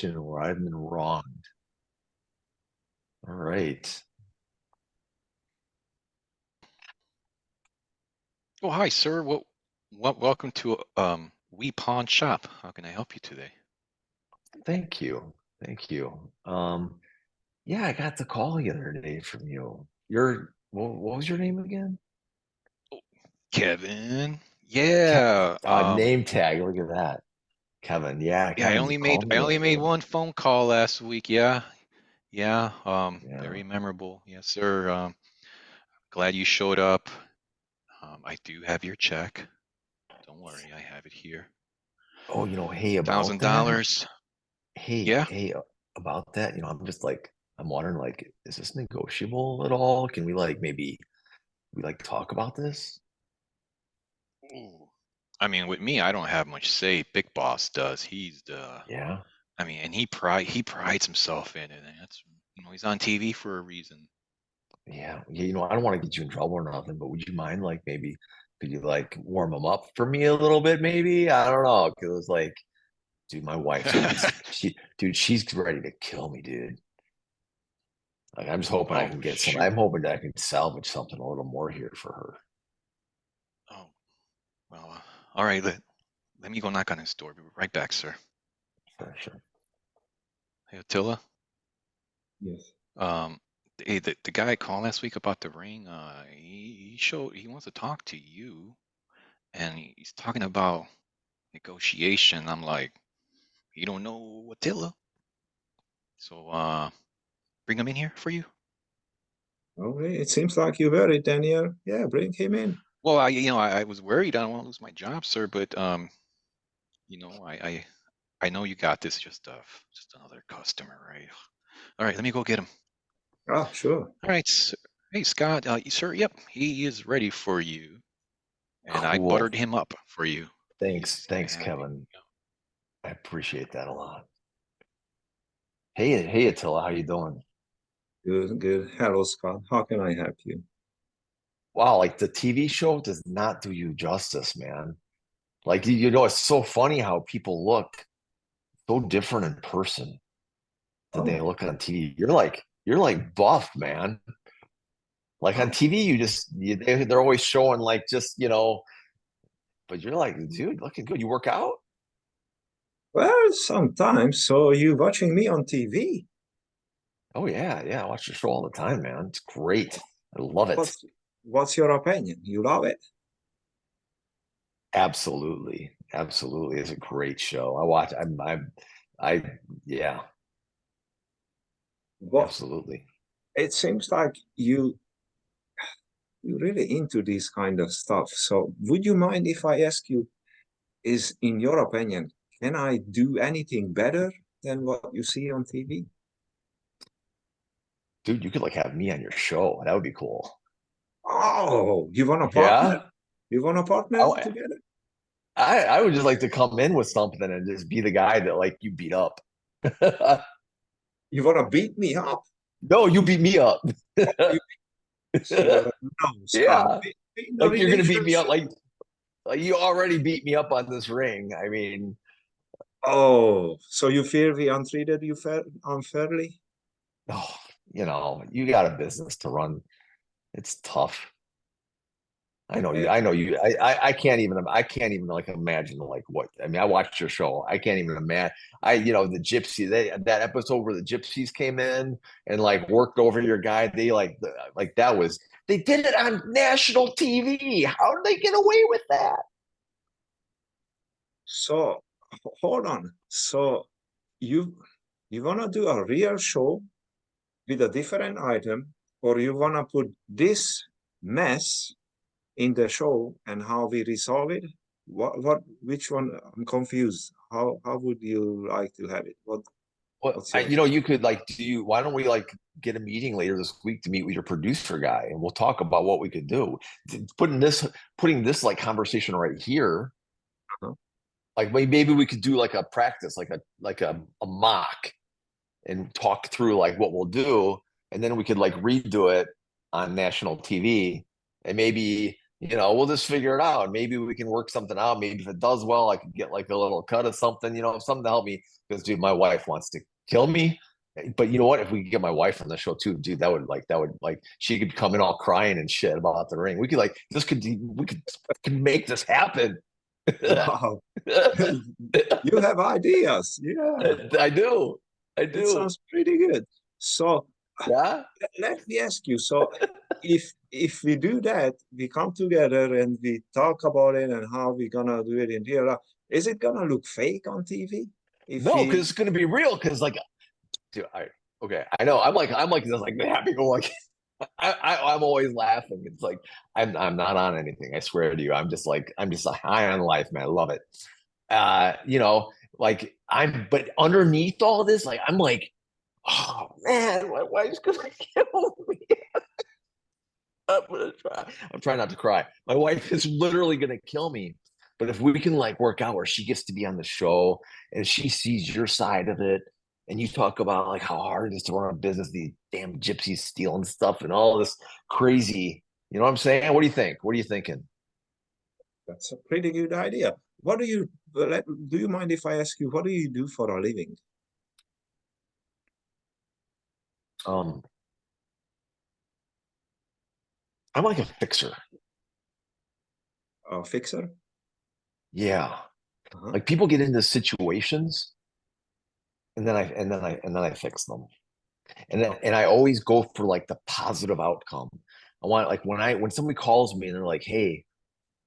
where I've been wronged. All right. Oh, hi, sir. Welcome to We Pawn Shop. How can I help you today? Thank you. Thank you. Yeah, I got the call the other day from you. What was your name again? Oh, Kevin. Ke Yeah. Name tag. Look at that. Kevin. Yeah, Yeah, I Kevin, you only made called me I the only other made day. one phone call last week. Yeah. Yeah. Yeah. Very memorable. Yes, sir. Glad you showed up. I do have your check. Don't worry, I have it here. Oh, hey, about that. $1,000. Hey, Yeah. hey, about that. I'm just like, I'm wondering, like, is this negotiable at all? Can we like maybe we like talk about this? Ooh. I mean, with me, I don't have much say. Big Boss does. Yeah. I mean, and he prides himself in it, and that's he's on TV for a reason. Yeah, yeah, I don't want to get you in trouble or nothing, but would you mind like maybe could you like warm them up for me a little bit, maybe? I don't know. Cause like, dude, my wife's she's ready to kill me, dude. Like I'm just hoping I Oh can get some, shoot. I'm hoping that I can salvage something a little more here for her. Oh well. All right. Let me go knock on his door. Be right back, sir. Sure, sure. Hey, Attila. Yes. Um, hey, the guy called last week about the ring. He wants to talk to you, and he's talking about negotiation. I'm like, you don't know Attila, so bring him in here for you. Okay. It seems like you were it, Daniel. Yeah, bring him in. Well, I was worried I don't want to lose my job, sir, but you know, I I I know you got this. Just another customer, right? All right, let me go get him. Ah, sure. All right, hey Scott, sir. Yep, he is ready for you, and I Cool. buttered him up for you. Thanks. He's gonna Thanks, have you. Kevin. I appreciate that a lot. Hey, Attila, how you doing? Good, good. Hello, Scott. How can I help you? Wow, like the TV show does not do you justice, man. Like it's so funny how people look so different in person than they Oh, look on TV. You're like buff, man. Like on oh. TV, they're always showing like just but you're like, dude, looking good. You work out? Well, sometimes. So you watching me on TV? Oh yeah, yeah. I watch your show all the time, man. It's great. I love it. What's what's your opinion? You love it? Absolutely, absolutely. It's a great show. I watch. I. Yeah, What? absolutely. It seems like you really into this kind of stuff. So would you mind if I ask you, is in your opinion, can I do anything better than what you see on TV? Dude, you could like have me on your show. That would be cool. Oh, you want a partner? Yeah. You want a partner I, together? I would just like to come in with something and just be the guy that like you beat up. You want to beat me up? No, you beat me up. You no, Scott. Yeah. In a Like you're gonna beat me up relationship. like you already beat me up on this ring. I mean, Oh, so you fear we untreated you unfairly? oh, you got a business to run. It's tough. Eh, I know you. I can't even like imagine like what. I mean, I watched your show. I can't even imagine. The gypsy. That episode where the gypsies came in and like worked over your guy. They like that was. They did it on national TV. How did they get away with that? So hold on. So you you wanna do a real show with a different item, or you wanna put this mess in the show and how we resolve it? Which one? I'm confused. How would you like to have it? Well, What's your you could like do you. Why don't we like get a meeting later this week to meet with your producer guy, and we'll talk about what we could do. Putting this like conversation right here. uh Like maybe we could do like a practice, like a mock, and talk through like what we'll do, and then we could like redo it on national TV, and maybe we'll just figure it out. Maybe we can work something out. Maybe if it does well, I could get like a little cut of something, something to help me. Because dude, my wife wants to kill me. But you know what? If we could get my wife on the show too, dude, that would she could come in all crying and shit about the ring. We could like this could we could make this happen. Wow. You have ideas. Yeah. I do. I It do. sounds pretty good. So Yeah. let me ask you. So if we do that, we come together and we talk about it and how we're gonna do it in real life. Is it gonna look fake on TV? If No, because we it's gonna be real. Because like, dude, okay, I know. I'm like this like happy go like I'm always laughing. It's like I'm not on anything. I swear to you. I'm just high on life, man. I love it. Like but underneath all this, like I'm like, oh man, my wife's gonna kill me. I'm trying not to cry. My wife is literally gonna kill me. But if we can like work out where she gets to be on the show and she sees your side of it, and you talk about like how hard it is to run a business, these damn gypsies stealing stuff and all this crazy, you know what I'm saying? What do you think? What are you thinking? That's a pretty good idea. What do you mind if I ask you, what do you do for a living? Um, I'm like a fixer. A fixer? Yeah. Uh-huh. Like people get into situations and then I fix them. And I always go for like the positive outcome. I want like when somebody calls me and they're like, hey,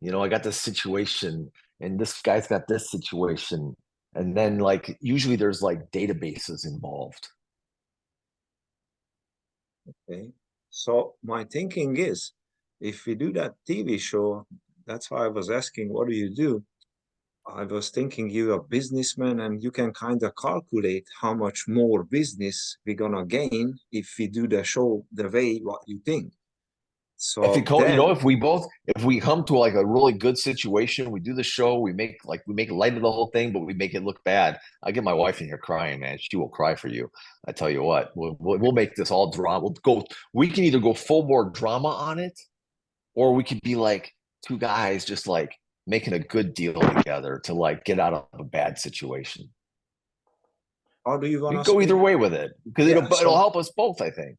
I got this situation and this guy's got this situation. And then like usually there's like databases involved. Okay. So my thinking is, if we do that TV show, that's why I was asking, what do you do? I was thinking you're a businessman and you can kind of calculate how much more business we're gonna gain if we do the show the way what you think. If So then, if we come to like a really good situation, we do the show, we make light of the whole thing, but we make it look bad. I get my wife in here crying, man. She will cry for you. I tell you what, we'll make this all drama. We can either go full bore drama on it, or we could be like two guys just like making a good deal together to like get out of a bad situation. how do you We wanna can go either split? way with it because Yeah, it'll so help us both, I think.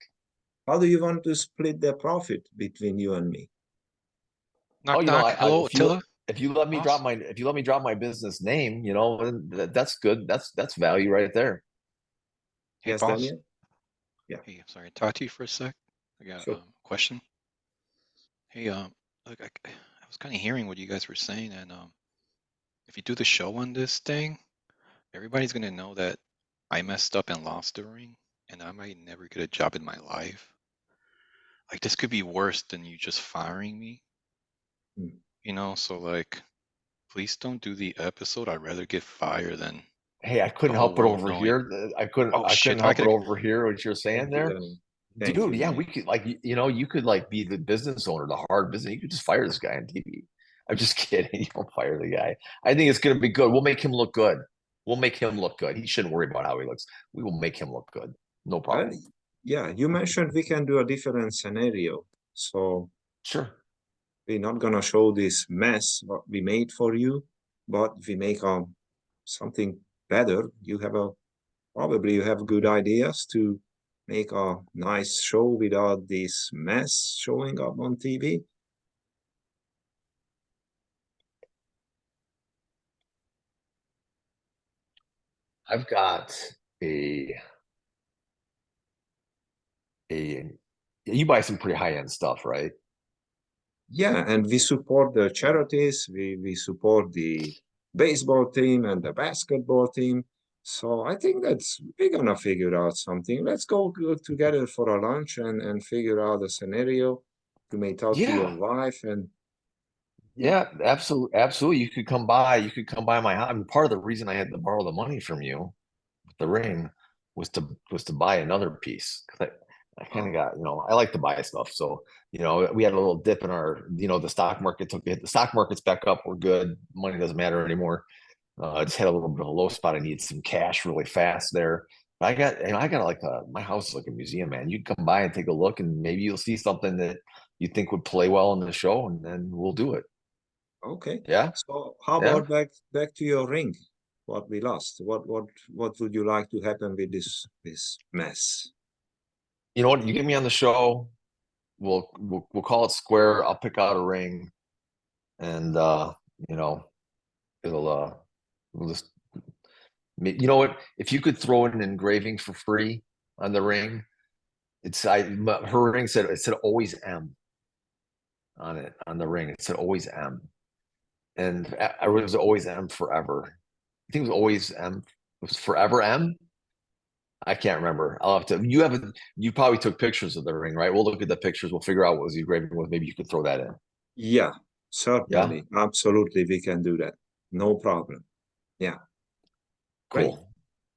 how do you want to split the profit between you and me? Oh, Knock knock. Hello, Attila. Boss. if you let me drop my business name, that's good. That's value right there. Hey, Yes, boss. Daniel? Yeah, Hey, I'm sorry. Talk to you for a sec. I got sure. a question. Hey, look, I was kind of hearing what you guys were saying, and if you do the show on this thing, everybody's gonna know that I messed up and lost the ring, and I might never get a job in my life. Like this could be worse than you just firing me, Hmm. So like, please don't do the episode. I'd rather get fired than Hey, I the couldn't whole help it world over knowing. here. Oh I shit! couldn't If I help it could, over here what you're saying Thank you, there. Daniel. Thank Dude, you, yeah, Daniel. we could like you could like be the business owner, the hard business. You could just fire this guy on TV. I'm just kidding. You don't fire the guy. I think it's gonna be good. We'll make him look good. We'll make him look good. He shouldn't worry about how he looks. We will make him look good. No Well, problem. yeah, you mentioned we can do a different scenario. So Sure. we're not gonna show this mess what we made for you, but we make something better. Probably you have good ideas to make a nice show without this mess showing up on TV. I've got a a you buy some pretty high end stuff, right? Yeah, and we support the charities, we support the baseball team and the basketball team. So I think that's we're gonna figure out something. Let's go together for a lunch and figure out a scenario. You may talk to your Yeah. wife and Yeah, absolutely, absolutely. You could come by. You could come by my house. I mean, part of the reason I had to borrow the money from you, the ring, was to buy another piece. 'Cause I kind of uh, got, I like to buy stuff. So, we had a little dip in our, the stock market took a hit. The stock market's back up. We're good. Money doesn't matter anymore. I just had a little bit of a low spot. I need some cash really fast there. I got like my house is like a museum, man. You can come by and take a look, and maybe you'll see something that you think would play well in the show, and then we'll do it. Okay. Yeah, So how yeah. about back to your ring? What we lost? What would you like to happen with this mess? You know what? You get me on the show. We'll call it square. I'll pick out a ring, and you know, it'll we'll just you know what? If you could throw in an engraving for free on the ring, her ring said it said always M on it on the ring. It said always M, and it was always M forever. I think it was always M. It was forever M. I can't remember. I'll have to. You probably took pictures of the ring, right? We'll look at the pictures. We'll figure out what was the engraving was. Maybe you could throw that in. Yeah, Yeah, certainly. Absolutely, we can do that. No problem. Yeah, great. cool,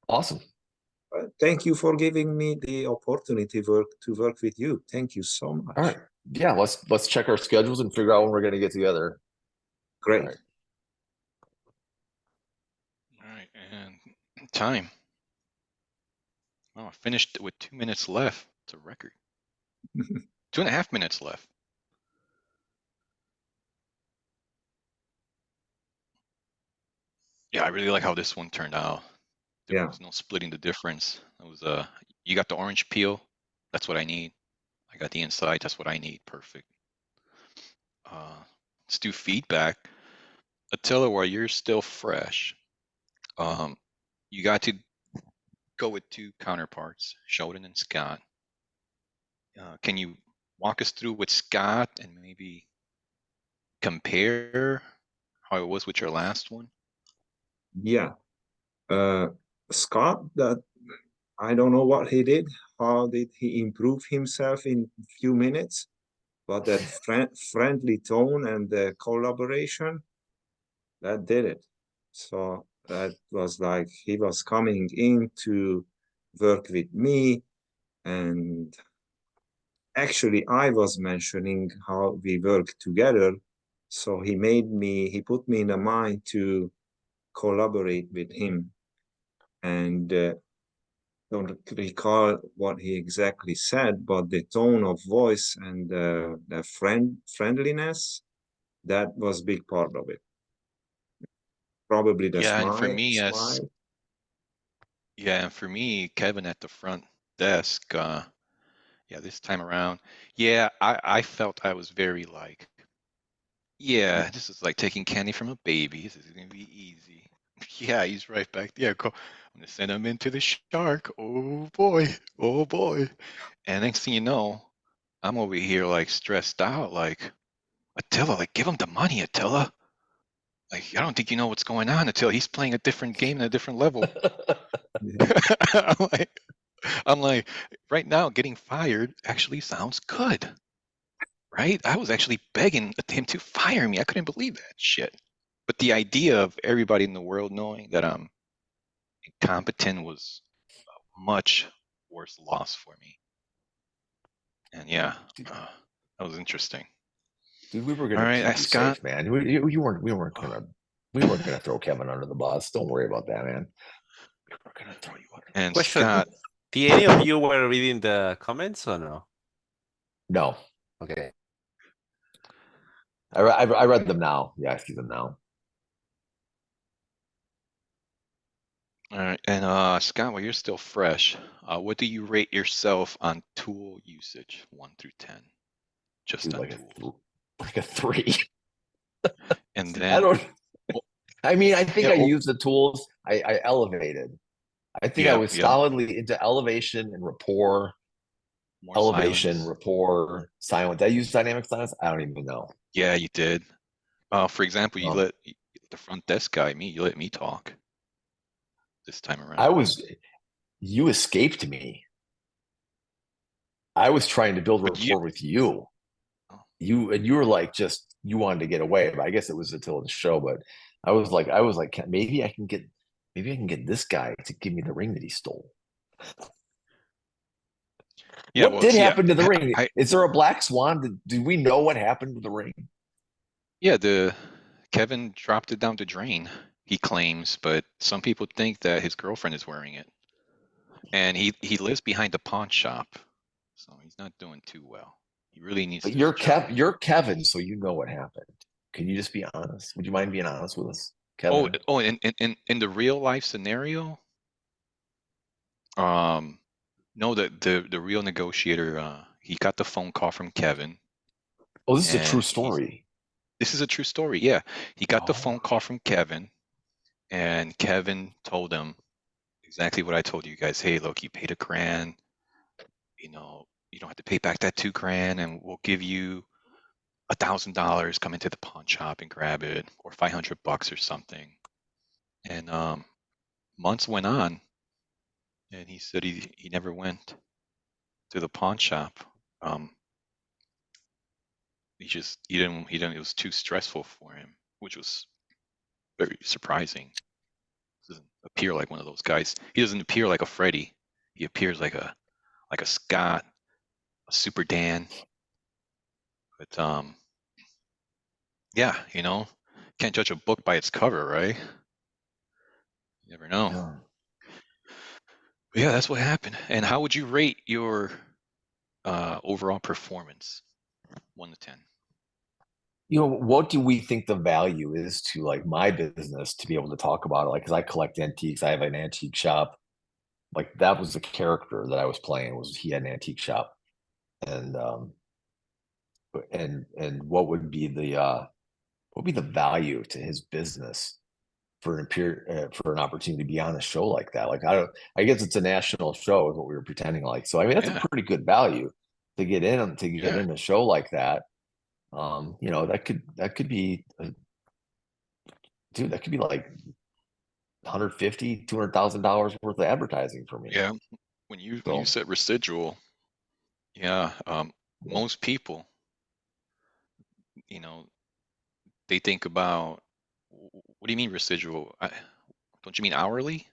awesome. Thank you for giving me the opportunity to work with you. Thank you so All much. right, yeah. Let's check our schedules and figure out when we're going to get together. All Great. right. All right, and time. Oh, I finished with 2 minutes left. It's a record. 2.5 minutes left. Yeah, I really like how this one turned out. There Yeah. was no splitting the difference. It was you got the orange peel. That's what I need. I got the inside. That's what I need. Perfect. Let's do feedback. Attila, while you're still fresh, you got to go with two counterparts, Sheldon and Scott. Can you walk us through with Scott and maybe compare how it was with your last one? Yeah. Scott, that I don't know what he did. How did he improve himself in a few minutes? But that friendly tone and the collaboration, that did it. So that was like he was coming in to work with me. And actually, I was mentioning how we work together. So he put me in a mind to collaborate with him. And don't recall what he exactly said, but the tone of voice and the friendliness, that was big part of it. Probably the Yeah, and for smile, me, smile. Kevin at the front desk, yeah, this time around, yeah, I felt I was very like, yeah, this is like taking candy from a baby. This is gonna be easy. Yeah, he's right back there. Go, I'm gonna send him into the shark. Oh boy, oh boy. And next thing you know, I'm over here like stressed out, like Attila, like give him the money, Attila. Like I don't think you know what's going on, Attila. He's playing a different game at a different level. I'm like, I'm like, right now, getting fired actually sounds good, right? I was actually begging him to fire me. I couldn't believe that shit. But the idea of everybody in the world knowing that I'm incompetent was a much worse loss for me. And yeah, that was interesting. Dude, we were All gonna right, keep you Scott. safe, man. You weren't. We weren't gonna throw Kevin under the bus. Don't worry about that, man. We were gonna throw you under. And Question: Scott, Did any of you were reading the comments or no? No, Okay. I read them now. Yeah, I see them now. all right, and Scott, while you're still fresh, what do you rate yourself on tool usage, 1 through 10? Just Dude, on like tools. like a 3. And I then, don't. I mean, I think yeah, I used the tools. I elevated. I think I yeah, was yeah, solidly into elevation and rapport. more Elevation, silence. rapport, silence. Did I use dynamic silence? I don't even know. Yeah, you did. For example, you Um, let the front desk guy, you let me talk this time I around. was. You escaped me. I was trying to build a But you, rapport with you. oh, You were like just you wanted to get away, but I guess it was until the show. But I was like, maybe maybe I can get this guy to give me the ring that he stole. yeah, What well, did see, happen to the ring? I Is there a black swan? Do we know what happened to the ring? yeah, the Kevin dropped it down the drain, he claims, but some people think that his girlfriend is wearing it. And he lives behind a pawn shop, so he's not doing too well. He really needs But this job. You're Kevin, so you know what happened. Can you just be honest? Would you mind being honest with us, Oh, Kevin? in the real life scenario, no, the real negotiator, he got the phone call from Kevin, Oh, this is a true and story. this is a true story. Yeah, he got the phone Oh, call from Kevin, and Kevin told him exactly what I told you guys. Hey, look, you paid $1,000. You know, you don't have to pay back that $2,000, and we'll give you $1,000. Come into the pawn shop and grab it, or $500 or something. And months went on, and he said he never went to the pawn shop. He didn't. It was too stressful for him, which was very surprising. He doesn't appear like one of those guys. He doesn't appear like a Freddy. He appears like a Scott, a Super Dan. But yeah, can't judge a book by its cover, right? You never know. yeah. But yeah, that's what happened. And how would you rate your overall performance, 1 to 10? What do we think the value is to like my business to be able to talk about it? Like, because I collect antiques, I have an antique shop. Like that was the character that I was playing. Was he had an antique shop, and what would be the value to his business for for an opportunity to be on a show like that? Like I guess it's a national show is what we were pretending like. So I mean that's Yeah, a pretty good value to get yeah. in a show like that. That could be dude, that could be like 150, $200,000 worth of advertising for me. Yeah. When you So said residual, yeah, yeah. most people, you know, they think about, what do you mean residual? Don't you mean hourly?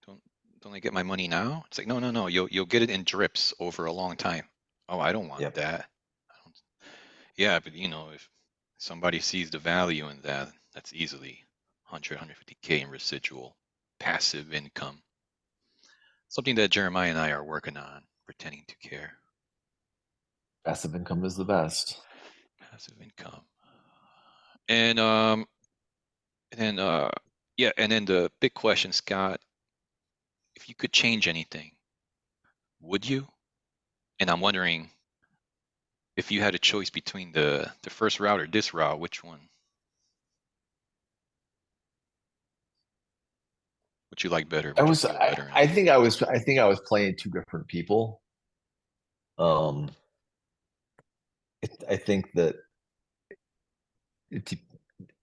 Don't don't I get my money now? It's like, no, no, no. You'll get it in drips over a long time. Oh, I don't want Yep. that. I don't, yeah, but if somebody sees the value in that, that's easily 100, 150K in residual passive income. Something that Jeremiah and I are working on, pretending to care. Passive income is the best. Passive income. And then yeah, and then the big question, Scott, if you could change anything, would you? And I'm wondering, if you had a choice between the first route or this route, which one would you like better? Would you feel better in? I think I was playing two different people. Um, I think that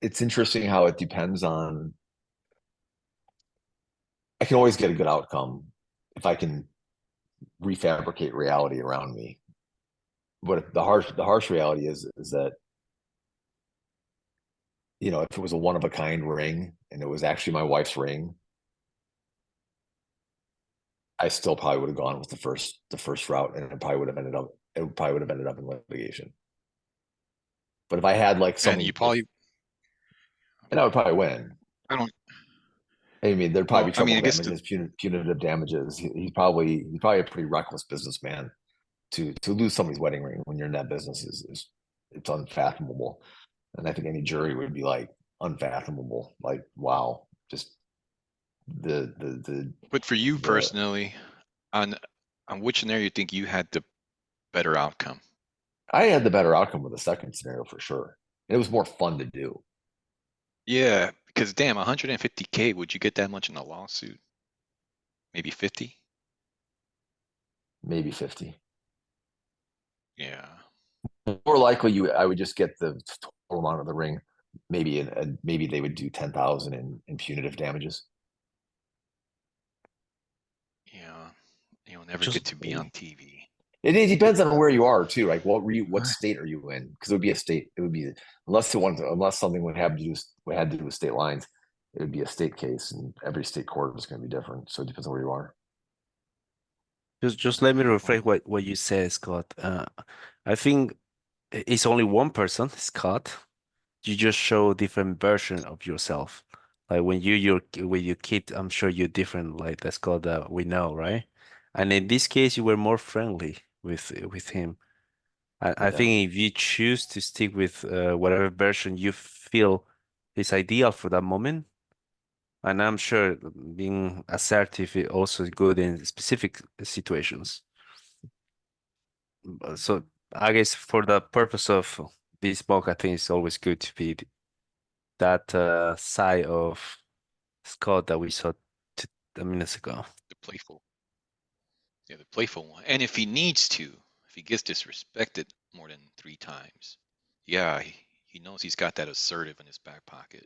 it's interesting how it depends on. I can always get a good outcome if I can refabricate reality around me. But the harsh reality is that if it was a one of a kind ring and it was actually my wife's ring, I still probably would have gone with the first route, and it probably would have ended up in litigation. But if I had like And something, you probably, and I would probably win. I don't, I mean, there'd probably well, be I mean, trouble I guess damages, punitive damages. He's probably a pretty reckless businessman to lose somebody's wedding ring when you're in that business is it's unfathomable. And I think any jury would be like unfathomable. Like, wow, just the but for you the personally, on which scenario you think you had the better outcome? I had the better outcome with the second scenario for sure. It was more fun to do. Yeah, because damn, 150K, would you get that much in a lawsuit? Maybe 50? Maybe 50. Yeah. More likely I would just get the total amount of the ring. Maybe maybe they would do 10,000 in punitive damages. Yeah. You'll never Just get to be on TV. It depends on where you are too. Like what Right. state are you in? Because it would be a state. It would be unless something would have to do had to do with state lines. It would be a state case, and every state court is going to be different. So it depends on where you are. just let me reflect what you said, Scott. I think it's only one person, Scott. You just show different version of yourself. Like when with your kid, I'm sure you're different, like the Scott that we know, right? And in this case, you were more friendly with him. I think if you choose to stick with whatever version you feel is ideal for that moment, and I'm sure being assertive is also good in specific situations. So I guess for the purpose of this book, I think it's always good to be that side of Scott that we saw a minutes ago. The playful. Yeah, the playful one. And if he needs to, if he gets disrespected more than 3 times, yeah, he knows he's got that assertive in his back pocket.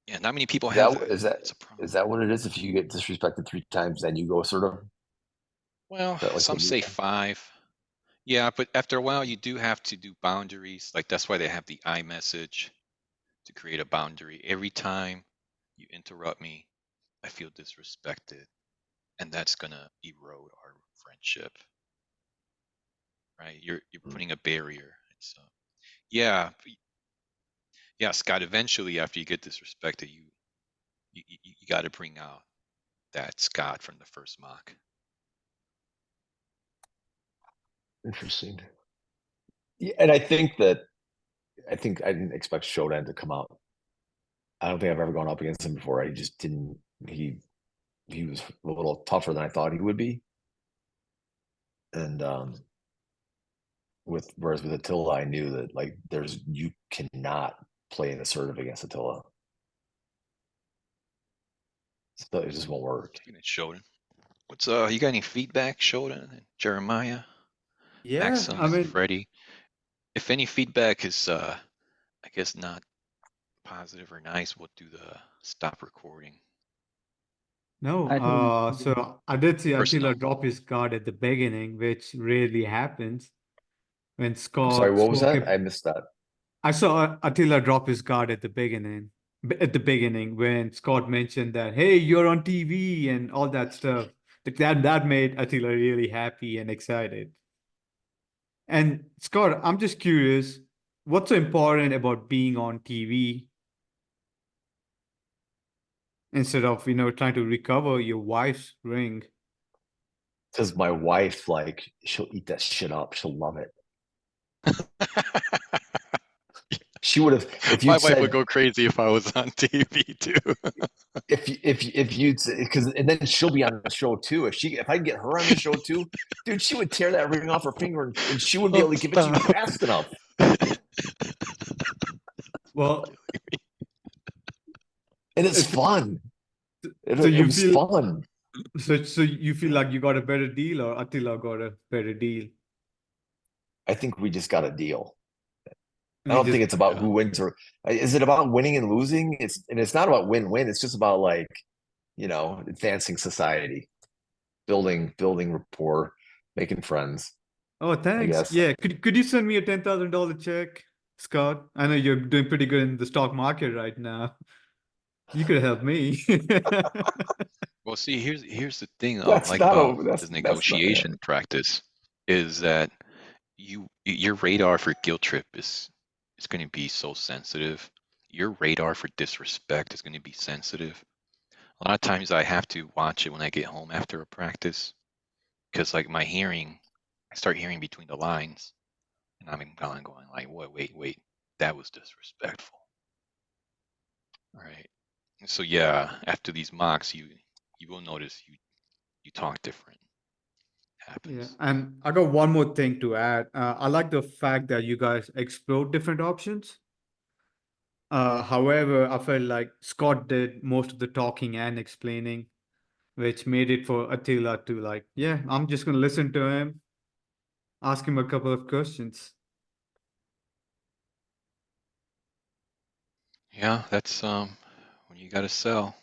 Yeah, not many people have that. It's a problem. Is that what it is? If you get disrespected 3 times, then you go assertive? Well, Like some say 5. Yeah, but after a while, you do have to do boundaries. Like that's why they have the I message to create a boundary. Every time you interrupt me, I feel disrespected, and that's gonna erode our friendship. Right? You're putting a barrier. So yeah, yeah, Scott. Eventually, after you get disrespected, you got to bring out that Scott from the first mock. Interesting. Yeah, and I think I didn't expect Shodan to come out. I don't think I've ever gone up against him before. I just didn't. He was a little tougher than I thought he would be. And whereas with Attila, I knew that like you cannot play an assertive against Attila. So it just won't work. Shodan. What's you got any feedback, Shodan and Jeremiah? Yeah, Maxim, I mean, Freddie. If any feedback is I guess not positive or nice, we'll do the stop recording. no. I think So I did see Personal. Attila drop his card at the beginning, which rarely happens. When I'm sorry, Scott what was spoke that? I missed that. I saw Attila drop his guard at the beginning. At the beginning, when Scott mentioned that, hey, you're on TV and all that stuff, that made Attila really happy and excited. And Scott, I'm just curious, what's so important about being on TV instead of trying to recover your wife's ring? Because my wife, like, she'll eat that shit up. She'll love it. She would have if you My said wife would go crazy if I was on TV too. if you'd because and then she'll be on the show too. If I get her on the show too, dude, she would tear that ring off her finger and she wouldn't be able to give it to you fast enough. Well, and it's fun. It you was feel fun. so you feel like you got a better deal or Attila got a better deal? I think we just got a deal. I We don't just think it's about who wins or is it about winning and losing? It's not about win-win. It's just about like, advancing society, building rapport, making friends. Oh, thanks. guess. Yeah, could you send me a $10,000 check, Scott? I know you're doing pretty good in the stock market right now. You could help me. Well, see, here's the thing That's like not a- about that's- this that's not- negotiation practice is that your radar for guilt trip is going to be so sensitive. Your radar for disrespect is going to be sensitive. A lot of times I have to watch it when I get home after a practice because like my hearing, I start hearing between the lines, and I'm going like, wait, that was disrespectful. All right. So yeah, after these mocks, you will notice you talk different. Happens. Yeah, and I got one more thing to add. I like the fact that you guys explore different options. However, I felt like Scott did most of the talking and explaining, which made it for Attila to like, yeah, I'm just gonna listen to him, ask him a couple of questions. Yeah, that's when you gotta sell.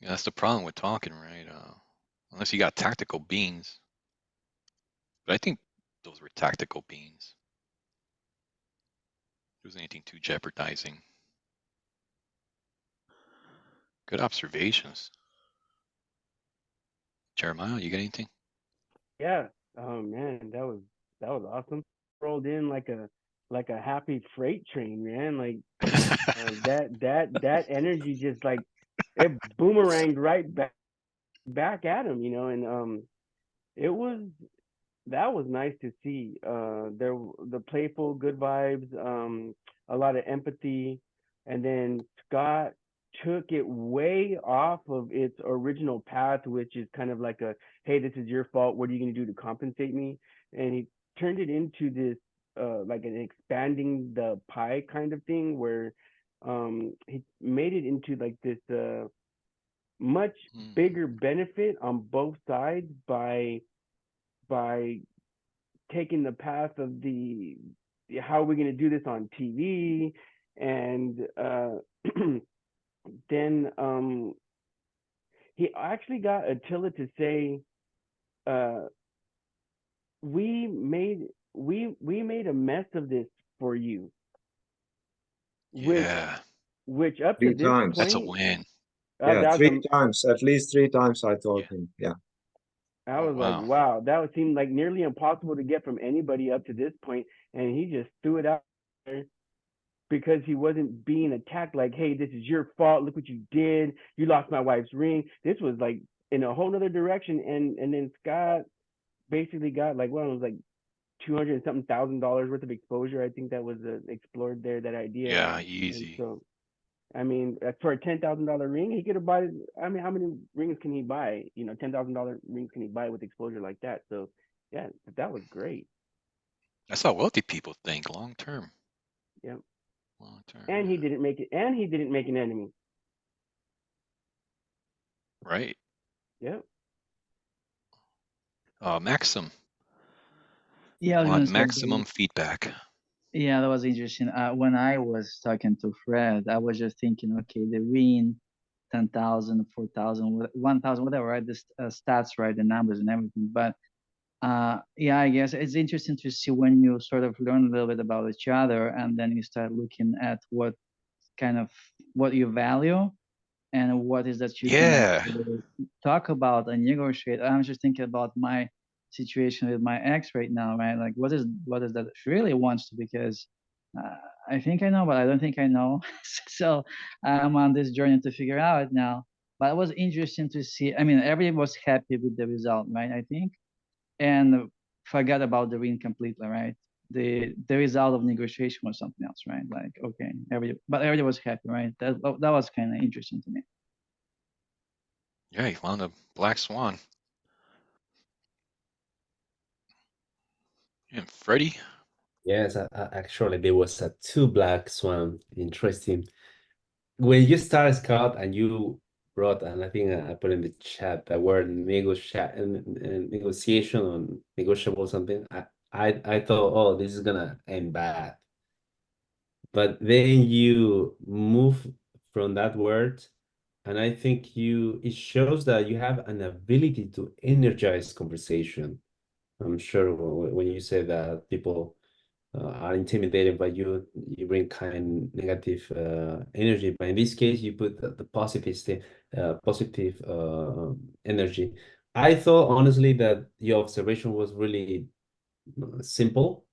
Yeah, that's the problem with talking, right? Unless you got tactical beans. But I think those were tactical beans. There was anything too jeopardizing. Good observations. Jeremiah, you got anything? yeah. Oh man, that was awesome. Rolled in like a happy freight train, man. Like that energy just like it boomeranged right back at him, and it was that was nice to see. The playful, good vibes, a lot of empathy, and then Scott took it way off of its original path, which is kind of like a, hey, this is your fault. What are you going to do to compensate me? And he turned it into this, like an expanding the pie kind of thing, where he made it into like this much Mm. bigger benefit on both sides by taking the path of the how are we going to do this on TV, and then he actually got Attila to say, uh, we made a mess of this for you," which Yeah, up to Three this times. that's a point, win. Yeah, that was three times. At least 3 times I told Yeah. him. Yeah. I Oh was like, wow. wow, that would seem like nearly impossible to get from anybody up to this point, and he just threw it out there because he wasn't being attacked like, hey, this is your fault. Look what you did. You lost my wife's ring. This was like in a whole other direction. And then Scott basically got like, well, it was like 200 and something $1,000 worth of exposure. I think that was explored there, that idea. Yeah, And easy. so, I mean, for a $10,000 ring, he could have bought. I mean, how many rings can he buy? You know, $10,000 rings can he buy with exposure like that? So, yeah, that was great. That's how wealthy people think long term. Yeah, Long term, and he yeah. didn't make it. And he didn't make an enemy. Right. Yeah. Maxim, Yeah, I was want gonna say, maximum feedback. yeah, that was interesting. When I was talking to Fred, I was just thinking, okay, the ring, 10,000, 4,000, 1,000, whatever, right? The stats, right? The numbers and everything. But yeah, I guess it's interesting to see when you sort of learn a little bit about each other, and then you start looking at what kind of what you value and what is that you can Yeah. actually talk about and negotiate. I'm just thinking about my situation with my ex right now, right? Like, what is that she really wants to? Because I think I know, but I don't think I know. So I'm on this journey to figure out now. But it was interesting to see. I mean, everybody was happy with the result, right? I think, and forgot about the ring completely, right? The result of negotiation was something else, right? Like, okay, everybody was happy, right? That was kind of interesting to me. Yeah, he found a black swan. And Freddie? Yes, actually, there was a two black swan. Interesting. When you started Scott and you wrote, and I think I put in the chat the word negotiation or negotiable something. I thought, oh, this is gonna end bad. But then you move from that word, and I think it shows that you have an ability to energize conversation. I'm sure when you say that people are intimidated by you, you bring kind negative energy. But in this case, you put the positive energy. I thought honestly that your observation was really simple.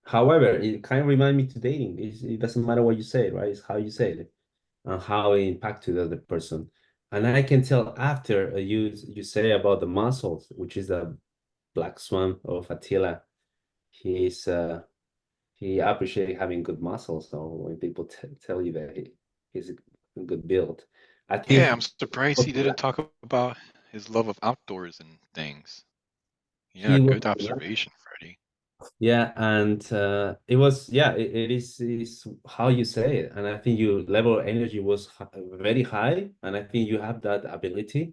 However, it kind of reminds me to dating. It doesn't matter what you say, right? It's how you say it and how it impacted the other person. And I can tell after you say about the muscles, which is the black swan of Attila. He's he appreciated having good muscles. So when people tell you that he's a good build, I think Yeah, I'm surprised he didn't talk about his love of outdoors and things. Yeah, he was, good observation, Freddie. yeah, and it was, yeah, it is how you say it, and I think your level of energy was very high, and I think you have that ability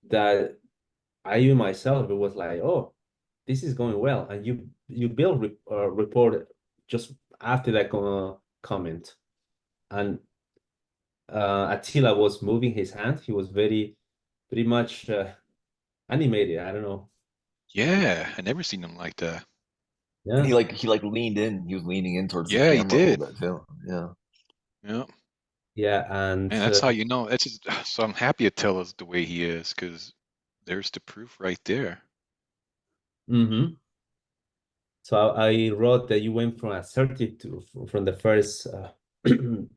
that I myself it was like, oh, this is going well, and you build report just after that comment, and Attila was moving his hand. He was very much animated. I don't know. Yeah, I never seen him like that. And Yeah, he like leaned in. He was leaning in towards the Yeah, he camera a little did. bit too. Yeah. Yeah. yeah, and And that's how you know. That's just, so I'm happy Attila's the way he is, because there's the proof right there. mhm. So I wrote that you went from assertive to from the first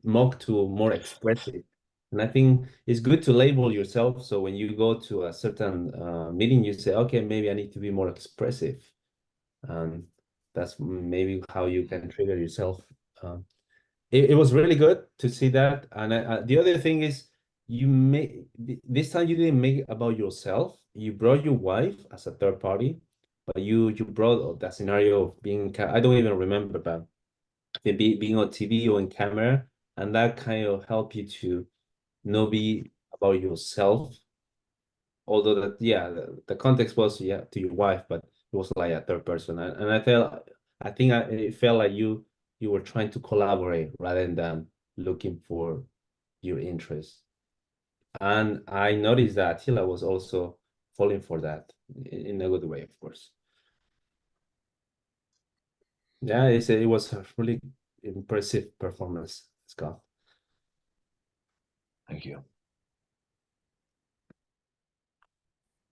mock to more expressive. And I think it's good to label yourself. So when you go to a certain meeting, you say, okay, maybe I need to be more expressive. And that's maybe how you can trigger yourself. It was really good to see that. And the other thing is, this time you didn't make it about yourself. You brought your wife as a third party, but you brought that scenario of being, I don't even remember, but being on TV or in camera, and that kind of helped you to not be about yourself. Although that, yeah, the context was, yeah, to your wife, but it was like a third person. And it felt like you were trying to collaborate rather than looking for your interests. And I noticed that Attila was also falling for that in a good way, of course. Yeah, it was a really impressive performance, Scott. Thank you.